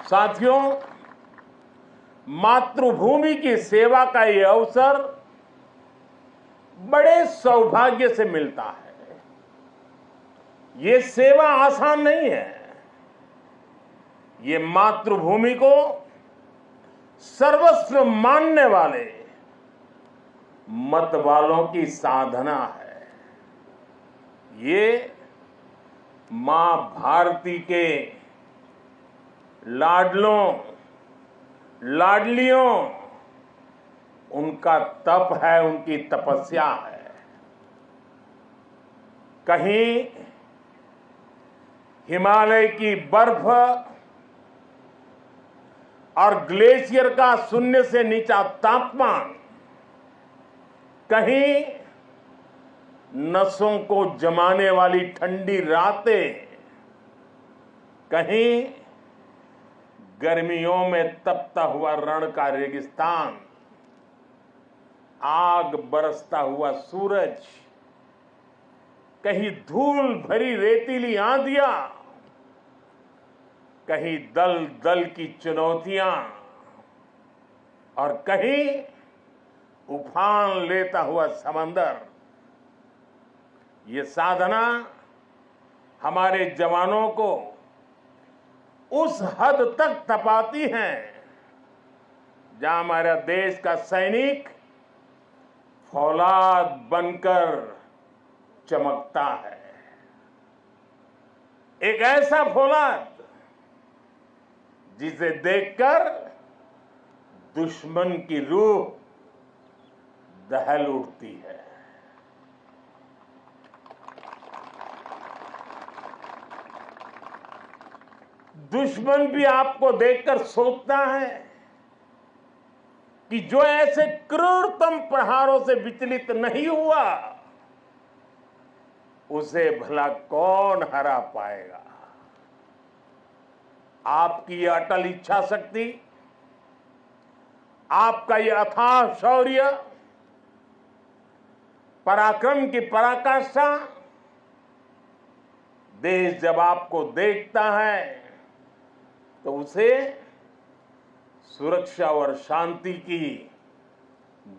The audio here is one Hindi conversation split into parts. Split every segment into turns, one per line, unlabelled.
साथियों, मातृभूमि की सेवा का ये अवसर बड़े सौभाग्य से मिलता है। ये सेवा आसान नहीं है। ये मातृभूमि को सर्वस्व मानने वाले मत वालों की साधना है। ये मां भारती के लाडलों लाडलियों उनका तप है, उनकी तपस्या है। कहीं हिमालय की बर्फ और ग्लेशियर का शून्य से नीचा तापमान, कहीं नसों को जमाने वाली ठंडी रातें, कहीं गर्मियों में तपता हुआ रण का रेगिस्तान, आग बरसता हुआ सूरज, कहीं धूल भरी रेतीली आंधियां, कहीं दल दल की चुनौतियां और कहीं उफान लेता हुआ समंदर। ये साधना हमारे जवानों को उस हद तक तपाती हैं जहां हमारा देश का सैनिक फौलाद बनकर चमकता है। एक ऐसा फौलाद जिसे देखकर दुश्मन की रूह दहल उठती है। दुश्मन भी आपको देखकर सोचता है कि जो ऐसे क्रूरतम प्रहारों से विचलित नहीं हुआ, उसे भला कौन हरा पाएगा। आपकी यह अटल इच्छा शक्ति, आपका यह अथाह शौर्य, पराक्रम की पराकाष्ठा, देश जब आपको देखता है तो उसे सुरक्षा और शांति की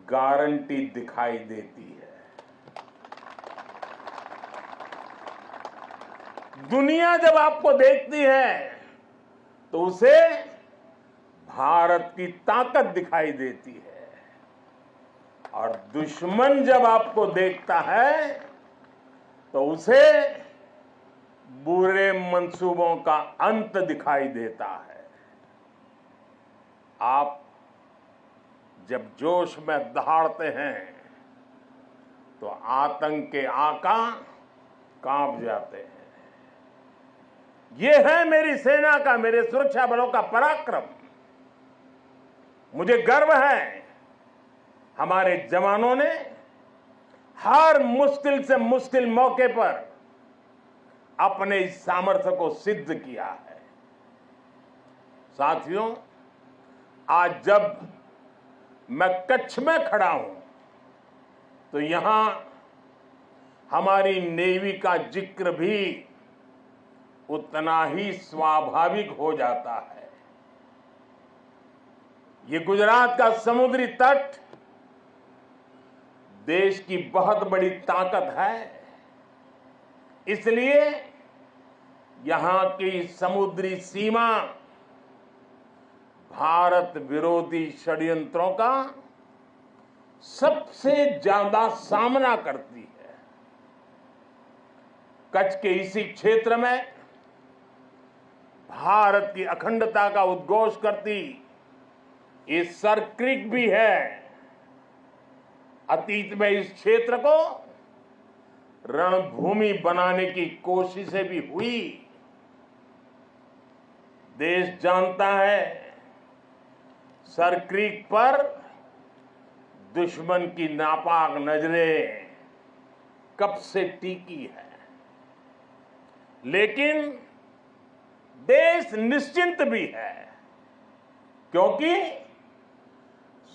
गारंटी दिखाई देती है। दुनिया जब आपको देखती है तो उसे भारत की ताकत दिखाई देती है, और दुश्मन जब आपको देखता है तो उसे बुरे मंसूबों का अंत दिखाई देता है। आप जब जोश में दहाड़ते हैं तो आतंक के आका कांप जाते हैं। यह है मेरी सेना का, मेरे सुरक्षा बलों का पराक्रम। मुझे गर्व है हमारे जवानों ने हर मुश्किल से मुश्किल मौके पर अपने इस सामर्थ्य को सिद्ध किया है। साथियों, आज जब मैं कच्छ में खड़ा हूं तो यहां हमारी नेवी का जिक्र भी उतना ही स्वाभाविक हो जाता है। ये गुजरात का समुद्री तट देश की बहुत बड़ी ताकत है। इसलिए यहां की समुद्री सीमा भारत विरोधी षड्यंत्रों का सबसे ज्यादा सामना करती है। कच्छ के इसी क्षेत्र में भारत की अखंडता का उद्घोष करती ये सर क्रीक भी है। अतीत में इस क्षेत्र को रणभूमि बनाने की कोशिशें भी हुई। देश जानता है सर क्रीक पर दुश्मन की नापाक नजरें कब से टिकी है, लेकिन देश निश्चिंत भी है क्योंकि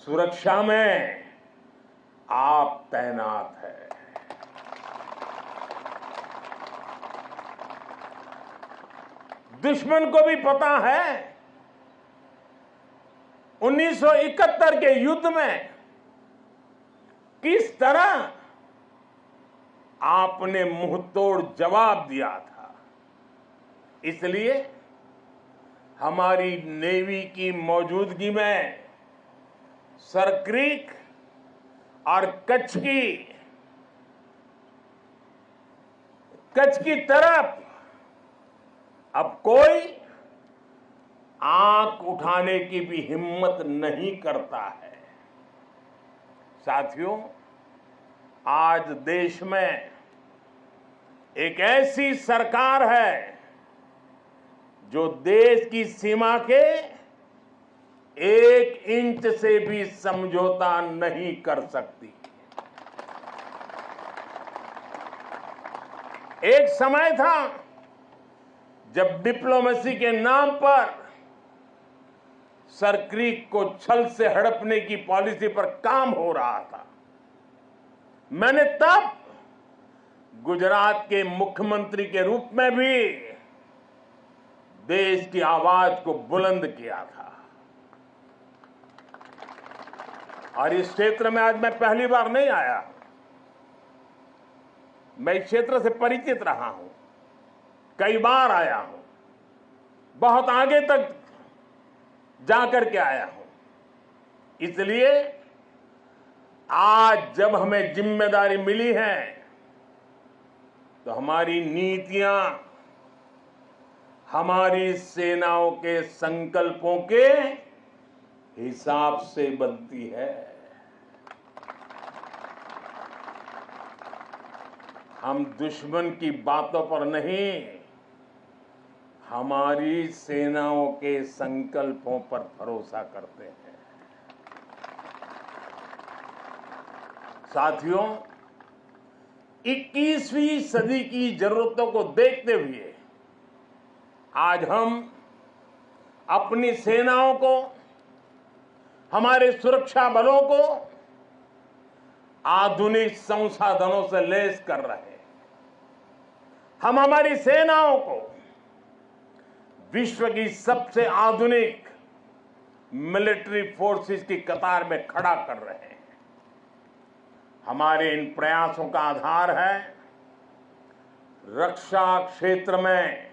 सुरक्षा में आप तैनात है। दुश्मन को भी पता है 1971 के युद्ध में किस तरह आपने मुंहतोड़ जवाब दिया था। इसलिए हमारी नेवी की मौजूदगी में सरक्रीक और कच्छ की तरफ अब कोई आंख उठाने की भी हिम्मत नहीं करता है। साथियों, आज देश में एक ऐसी सरकार है जो देश की सीमा के 1 इंच से भी समझौता नहीं कर सकती। एक समय था जब डिप्लोमेसी के नाम पर सरक्रीक को छल से हड़पने की पॉलिसी पर काम हो रहा था। मैंने तब गुजरात के मुख्यमंत्री के रूप में भी देश की आवाज को बुलंद किया था। और इस क्षेत्र में आज मैं पहली बार नहीं आया, मैं इस क्षेत्र से परिचित रहा हूं, कई बार आया हूं, बहुत आगे तक जाकर के आया हूं। इसलिए आज जब हमें जिम्मेदारी मिली है तो हमारी नीतियां हमारी सेनाओं के संकल्पों के हिसाब से बनती है। हम दुश्मन की बातों पर नहीं, हमारी सेनाओं के संकल्पों पर भरोसा करते हैं। साथियों, 21वीं सदी की जरूरतों को देखते हुए आज हम अपनी सेनाओं को, हमारे सुरक्षा बलों को आधुनिक संसाधनों से लैस कर रहे हैं। हम हमारी सेनाओं को विश्व की सबसे आधुनिक मिलिट्री फोर्सेस की कतार में खड़ा कर रहे हैं। हमारे इन प्रयासों का आधार है रक्षा क्षेत्र में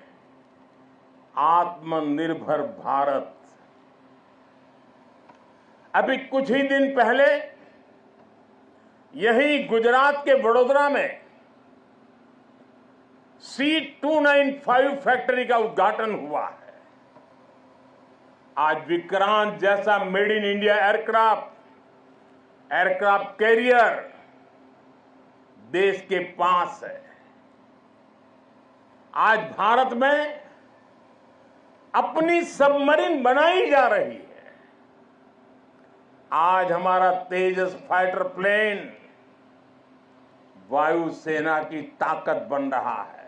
आत्मनिर्भर भारत। अभी कुछ ही दिन पहले यही गुजरात के वडोदरा में C295 फैक्ट्री का उद्घाटन हुआ है। आज विक्रांत जैसा made in India aircraft carrier देश के पास है। आज भारत में अपनी सबमरीन बनाई जा रही है। आज हमारा तेजस फाइटर प्लेन वायुसेना की ताकत बन रहा है।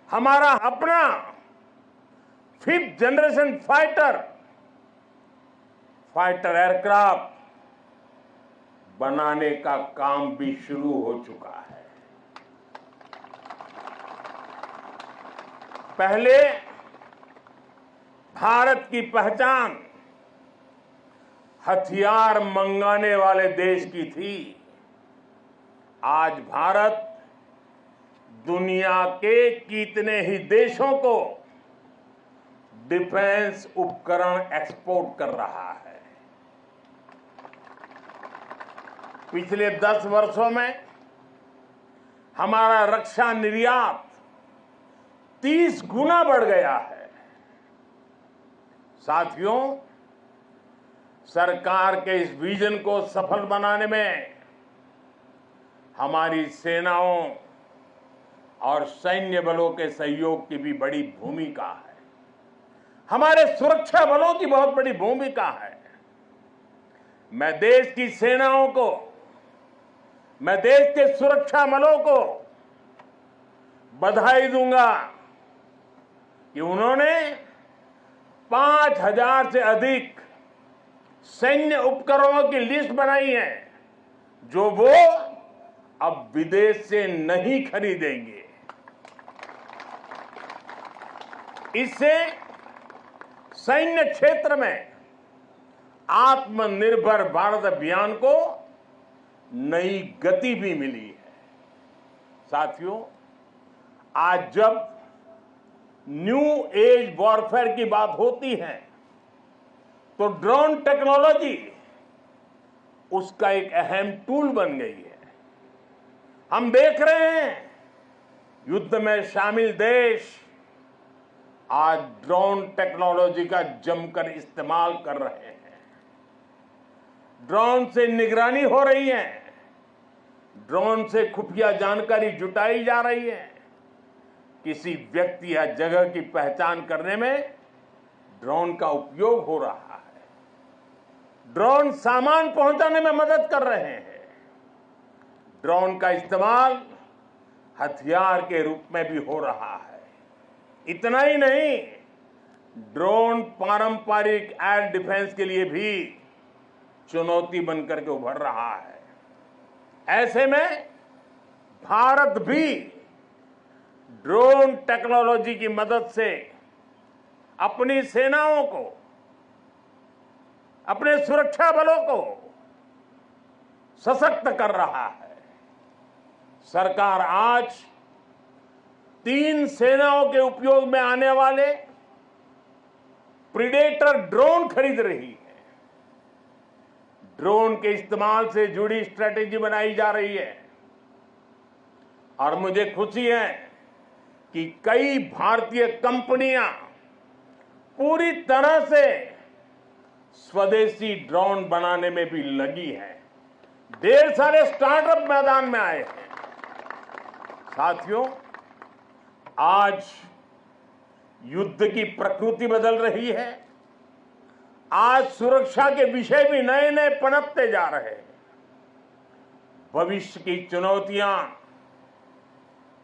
हमारा अपना 5th जनरेशन फाइटर एयरक्राफ्ट बनाने का काम भी शुरू हो चुका है। पहले भारत की पहचान हथियार मंगाने वाले देश की थी। आज भारत दुनिया के कितने ही देशों को डिफेंस उपकरण एक्सपोर्ट कर रहा है। पिछले 10 वर्षों में हमारा रक्षा निर्यात 30 गुना बढ़ गया है। साथियों, सरकार के इस विजन को सफल बनाने में हमारी सेनाओं और सैन्य बलों के सहयोग की भी बड़ी भूमिका है। हमारे सुरक्षा बलों की बहुत बड़ी भूमिका है। मैं देश की सेनाओं को, मैं देश के सुरक्षा बलों को बधाई दूंगा कि उन्होंने 5000 से अधिक सैन्य उपकरणों की लिस्ट बनाई है जो वो अब विदेश से नहीं खरीदेंगे। इससे सैन्य क्षेत्र में आत्मनिर्भर भारत अभियान को नई गति भी मिली है। साथियों, आज जब न्यू एज वॉरफेयर की बात होती है तो ड्रोन टेक्नोलॉजी उसका एक अहम टूल बन गई है। हम देख रहे हैं युद्ध में शामिल देश आज ड्रोन टेक्नोलॉजी का जमकर इस्तेमाल कर रहे हैं। ड्रोन से निगरानी हो रही है, ड्रोन से खुफिया जानकारी जुटाई जा रही है, किसी व्यक्ति या जगह की पहचान करने में ड्रोन का उपयोग हो रहा है, ड्रोन सामान पहुंचाने में मदद कर रहे हैं, ड्रोन का इस्तेमाल हथियार के रूप में भी हो रहा है। इतना ही नहीं, ड्रोन पारंपरिक एयर डिफेंस के लिए भी चुनौती बनकर के उभर रहा है। ऐसे में भारत भी ड्रोन टेक्नोलॉजी की मदद से अपनी सेनाओं को, अपने सुरक्षा बलों को सशक्त कर रहा है। सरकार आज 3 सेनाओं के उपयोग में आने वाले प्रीडेटर ड्रोन खरीद रही है। ड्रोन के इस्तेमाल से जुड़ी स्ट्रेटेजी बनाई जा रही है और मुझे खुशी है कि कई भारतीय कंपनियां पूरी तरह से स्वदेशी ड्रोन बनाने में भी लगी है। ढेर सारे स्टार्टअप मैदान में आए हैं। साथियों, आज युद्ध की प्रकृति बदल रही है। आज सुरक्षा के विषय भी नए नए पनपते जा रहे हैं। भविष्य की चुनौतियां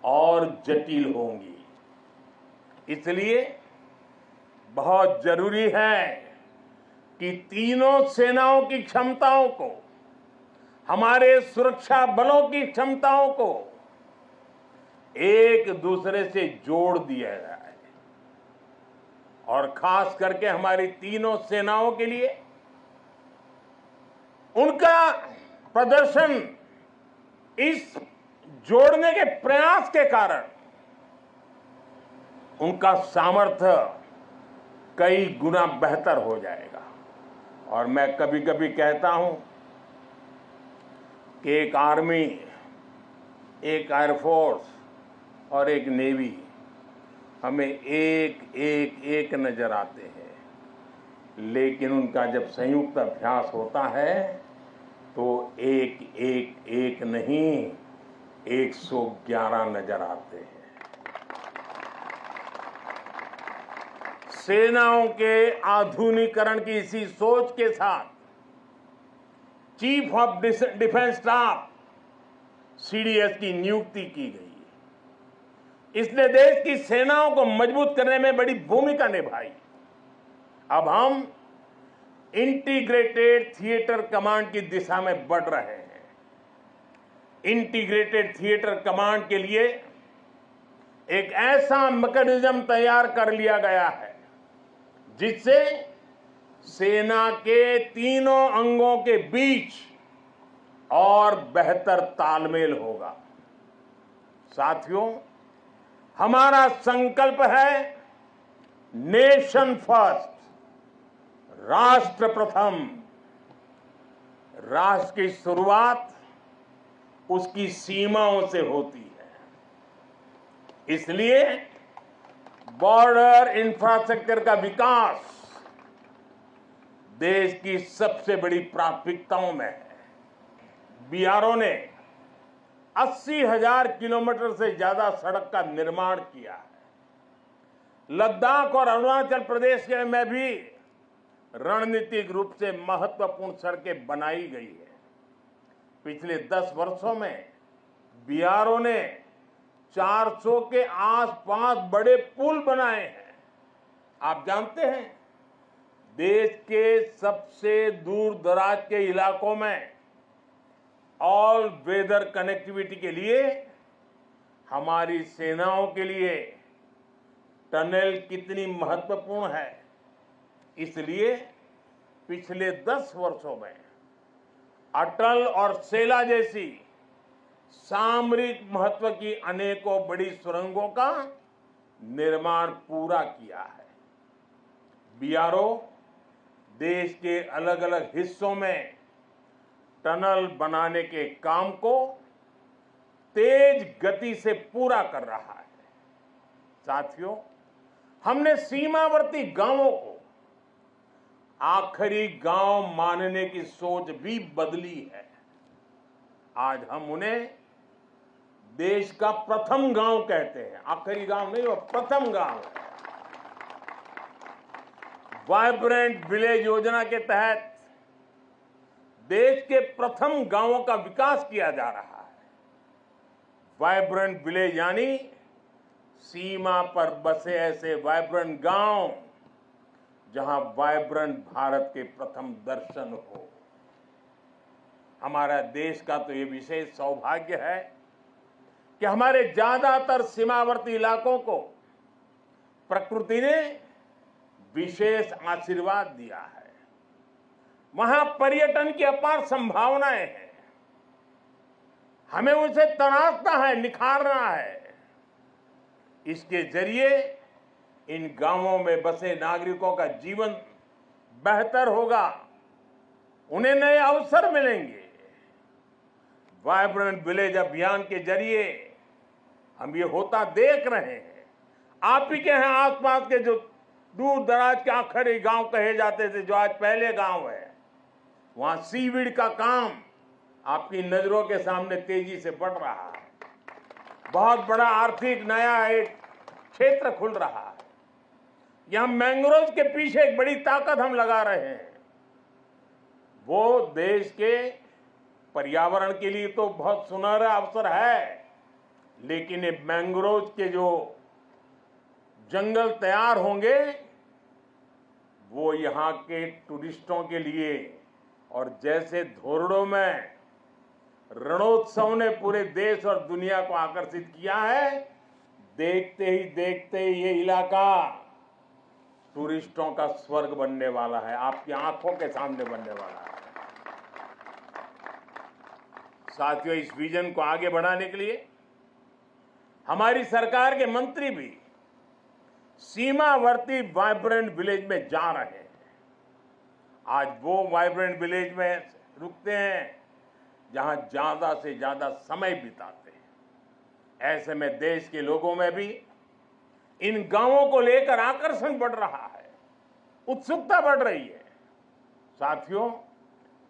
और जटिल होंगी। इसलिए बहुत जरूरी है कि तीनों सेनाओं की क्षमताओं को, हमारे सुरक्षा बलों की क्षमताओं को एक दूसरे से जोड़ दिया जाए और खास करके हमारी तीनों सेनाओं के लिए उनका प्रदर्शन इस जोड़ने के प्रयास के कारण उनका सामर्थ्य कई गुना बेहतर हो जाएगा। और मैं कभी कभी कहता हूं कि एक आर्मी, एक एयरफोर्स और एक नेवी हमें एक नजर आते हैं, लेकिन उनका जब संयुक्त अभ्यास होता है तो एक नहीं 111 नजर आते हैं। सेनाओं के आधुनिकीकरण की इसी सोच के साथ chief of defence staff CDS की नियुक्ति की गई। इसने देश की सेनाओं को मजबूत करने में बड़ी भूमिका निभाई। अब हम इंटीग्रेटेड थिएटर कमांड की दिशा में बढ़ रहे हैं। इंटीग्रेटेड थिएटर कमांड के लिए एक ऐसा मैकेनिज्म तैयार कर लिया गया है जिससे सेना के तीनों अंगों के बीच और बेहतर तालमेल होगा। साथियों, हमारा संकल्प है नेशन फर्स्ट, राष्ट्र प्रथम। राष्ट्र की शुरुआत उसकी सीमाओं से होती है। इसलिए बॉर्डर इंफ्रास्ट्रक्चर का विकास देश की सबसे बड़ी प्राथमिकताओं में है। बीआरओ ने 80,000 किलोमीटर से ज्यादा सड़क का निर्माण किया है। लद्दाख और अरुणाचल प्रदेश में भी रणनीतिक रूप से महत्वपूर्ण सड़कें बनाई गई है। पिछले 10 वर्षों में बीआरओ ने 400 के आसपास बड़े पुल बनाए हैं। आप जानते हैं, देश के सबसे दूर दराज के इलाकों में ऑल वेदर कनेक्टिविटी के लिए हमारी सेनाओं के लिए टनल कितनी महत्वपूर्ण है। इसलिए पिछले 10 वर्षों में अटल और सेला जैसी सामरिक महत्व की अनेकों बड़ी सुरंगों का निर्माण पूरा किया है। बीआरओ देश के अलग अलग हिस्सों में टनल बनाने के काम को तेज गति से पूरा कर रहा है। साथियों, हमने सीमावर्ती गांवों को आखिरी गांव मानने की सोच भी बदली है। आज हम उन्हें देश का प्रथम गांव कहते हैं। आखिरी गांव नहीं, वो प्रथम गांव है। वाइब्रेंट विलेज योजना के तहत देश के प्रथम गांवों का विकास किया जा रहा है। वाइब्रेंट विलेज यानी सीमा पर बसे ऐसे वाइब्रेंट गांव जहां वाइब्रेंट भारत के प्रथम दर्शन हो। हमारा देश का तो ये विशेष सौभाग्य है कि हमारे ज्यादातर सीमावर्ती इलाकों को प्रकृति ने विशेष आशीर्वाद दिया है। वहां पर्यटन की अपार संभावनाएं हैं। हमें उसे तराशना है, निखारना है। इसके जरिए इन गांवों में बसे नागरिकों का जीवन बेहतर होगा, उन्हें नए अवसर मिलेंगे। वाइब्रेंट विलेज अभियान के जरिए हम ये होता देख रहे हैं। आप ही के यहाँ आसपास के जो दूर दराज के आखिरी गांव कहे जाते थे, जो आज पहले गांव है, वहां सीवीड का काम आपकी नजरों के सामने तेजी से बढ़ रहा है। बहुत बड़ा आर्थिक नया एक क्षेत्र खुल रहा है। यहां मैंग्रोव के पीछे एक बड़ी ताकत हम लगा रहे हैं। वो देश के पर्यावरण के लिए तो बहुत सुनहरा अवसर है, लेकिन ये मैंग्रोव के जो जंगल तैयार होंगे वो यहाँ के टूरिस्टों के लिए, और जैसे धोरडों में रणोत्सव ने पूरे देश और दुनिया को आकर्षित किया है, देखते ही ये इलाका टूरिस्टों का स्वर्ग बनने वाला है, आपकी आंखों के सामने बनने वाला है। साथियों, इस विजन को आगे बढ़ाने के लिए हमारी सरकार के मंत्री भी सीमावर्ती वाइब्रेंट विलेज में जा रहे हैं। आज वो वाइब्रेंट विलेज में रुकते हैं जहां ज्यादा से ज्यादा समय बिताते हैं। ऐसे में देश के लोगों में भी इन गांवों को लेकर आकर्षण बढ़ रहा है, उत्सुकता बढ़ रही है। साथियों,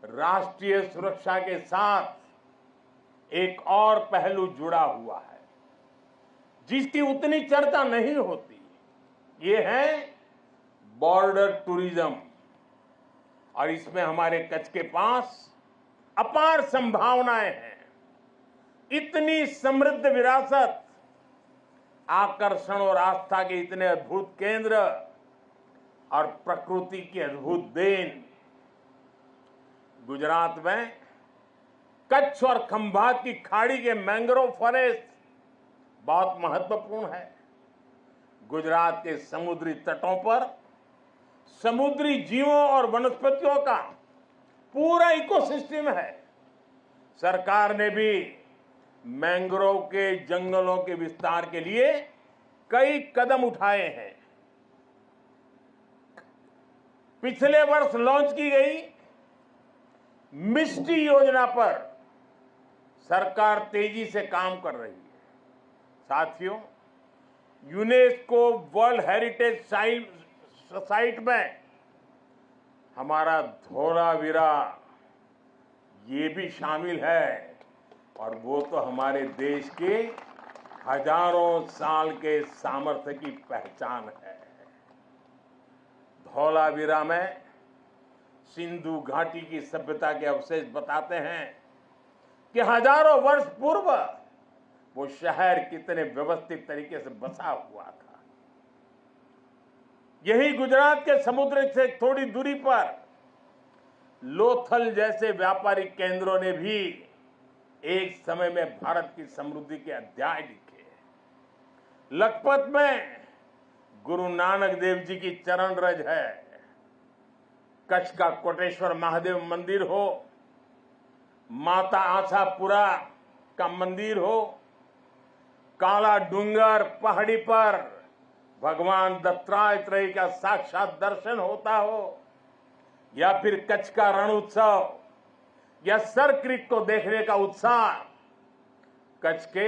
राष्ट्रीय सुरक्षा के साथ एक और पहलू जुड़ा हुआ है जिसकी उतनी चर्चा नहीं होती। ये है बॉर्डर टूरिज्म, और इसमें हमारे कच्छ के पास अपार संभावनाएं हैं। इतनी समृद्ध विरासत, आकर्षण और आस्था के इतने अद्भुत केंद्र और प्रकृति की अद्भुत देन। गुजरात में कच्छ और खंभात की खाड़ी के मैंग्रोव फॉरेस्ट बहुत महत्वपूर्ण है। गुजरात के समुद्री तटों पर समुद्री जीवों और वनस्पतियों का पूरा इकोसिस्टम है। सरकार ने भी मैंग्रोव के जंगलों के विस्तार के लिए कई कदम उठाए हैं। पिछले वर्ष लॉन्च की गई मिस्टी योजना पर सरकार तेजी से काम कर रही है। साथियों, यूनेस्को वर्ल्ड हेरिटेज साइट में हमारा धोलावीरा ये भी शामिल है, और वो तो हमारे देश के हजारों साल के सामर्थ्य की पहचान है। धौलावीरा में सिंधु घाटी की सभ्यता के अवशेष बताते हैं कि हजारों वर्ष पूर्व वो शहर कितने व्यवस्थित तरीके से बसा हुआ था। यही गुजरात के समुद्र से थोड़ी दूरी पर लोथल जैसे व्यापारिक केंद्रों ने भी एक समय में भारत की समृद्धि के अध्याय लिखे। लखपत में गुरु नानक देव जी की चरण रज है। कच्छ का कोटेश्वर महादेव मंदिर हो, माता आशापुरा का मंदिर हो, काला डूंगर पहाड़ी पर भगवान दत्तात्रेय का साक्षात दर्शन होता हो, या फिर कच्छ का रण उत्सव या सर क्रीक को देखने का उत्साह। कच्छ के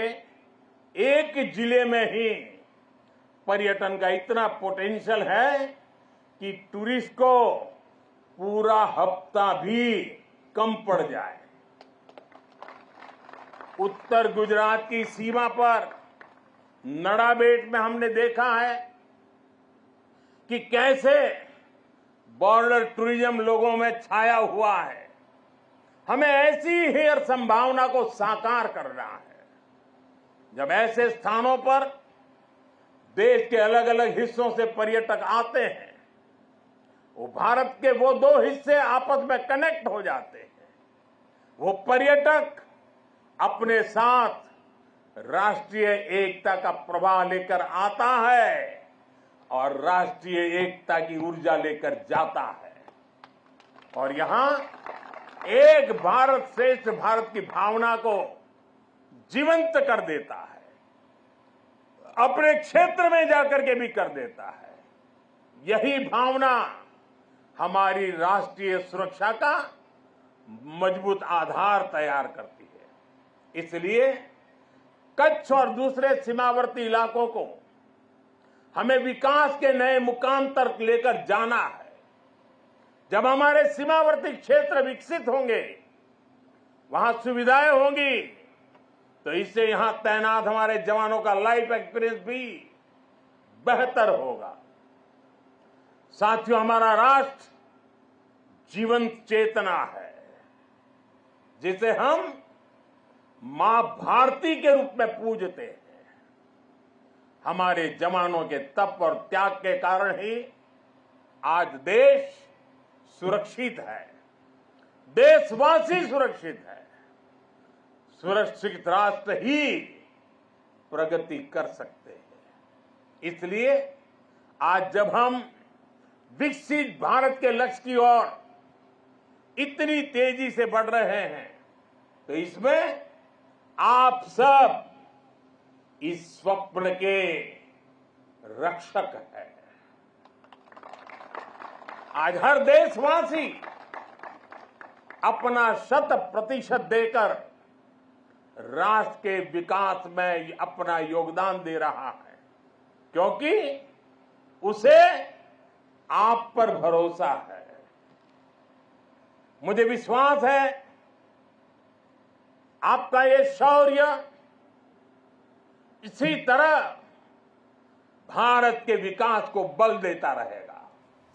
एक जिले में ही पर्यटन का इतना पोटेंशियल है कि टूरिस्ट को पूरा हफ्ता भी कम पड़ जाए। उत्तर गुजरात की सीमा पर नड़ाबेट में हमने देखा है कि कैसे बॉर्डर टूरिज्म लोगों में छाया हुआ है। हमें ऐसी ही हर संभावना को साकार करना है। जब ऐसे स्थानों पर देश के अलग अलग हिस्सों से पर्यटक आते हैं, वो भारत के वो दो हिस्से आपस में कनेक्ट हो जाते हैं। वो पर्यटक अपने साथ राष्ट्रीय एकता का प्रवाह लेकर आता है और राष्ट्रीय एकता की ऊर्जा लेकर जाता है, और यहां एक भारत श्रेष्ठ भारत की भावना को जीवंत कर देता है, अपने क्षेत्र में जाकर के भी कर देता है। यही भावना हमारी राष्ट्रीय सुरक्षा का मजबूत आधार तैयार करती है। इसलिए कच्छ और दूसरे सीमावर्ती इलाकों को हमें विकास के नए मुकाम तक लेकर जाना है। जब हमारे सीमावर्ती क्षेत्र विकसित होंगे, वहां सुविधाएं होंगी, तो इससे यहां तैनात हमारे जवानों का लाइफ एक्सपीरियंस भी बेहतर होगा। साथियों, हमारा राष्ट्र जीवंत चेतना है, जिसे हम मां भारती के रूप में पूजते हैं। हमारे जवानों के तप और त्याग के कारण ही आज देश सुरक्षित है, देशवासी सुरक्षित है। सुरक्षित राष्ट्र ही प्रगति कर सकते हैं। इसलिए आज जब हम विकसित भारत के लक्ष्य की ओर इतनी तेजी से बढ़ रहे हैं, तो इसमें आप सब इस स्वप्न के रक्षक हैं। आज हर देशवासी अपना 100% देकर राष्ट्र के विकास में अपना योगदान दे रहा है, क्योंकि उसे आप पर भरोसा है। मुझे विश्वास है आपका ये शौर्य इसी तरह भारत के विकास को बल देता रहेगा।